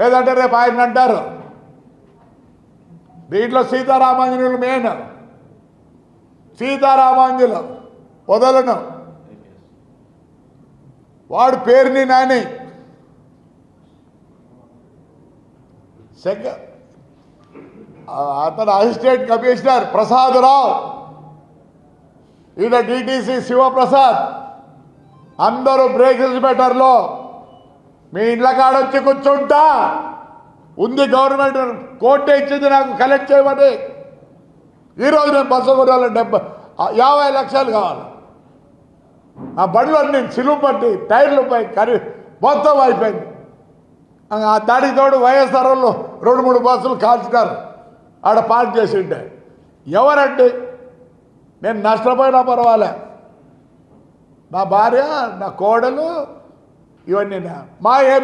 లేదంటే రేపు ఆయన అంటారు. దీంట్లో సీతారామాంజనులు మెయిన్. సీతారామాంజులు వదలను. వాడు పేరుని నాని అతను అసిస్టెంట్ కమిషనర్ ప్రసాదరావు, ఈయన డిటిసి శివప్రసాద్, అందరూ బ్రేక్ ఇన్స్పెక్టర్లో మీ ఇండ్ల కాడొచ్చి కూర్చుంటా ఉంది. గవర్నమెంట్ కోర్టే ఇచ్చింది నాకు కలెక్ట్ చేయమని. ఈరోజు నేను బస్సు కొనాలి 50 లక్షలు కావాలి. ఆ బండ్లు అన్నీ సిలువు పట్టి టైర్లు పై మొత్తం అయిపోయింది. ఆ దాడికి తోడు వైఎస్ఆర్ వాళ్ళు 2-3 బస్సులు కాల్చినారు ఆడ పార్క్ చేసి ఉంటే. ఎవరండి? నేను నష్టపోయినా పర్వాలే, నా భార్య, నా కోడలు, ఇవన్నీ మా ఏం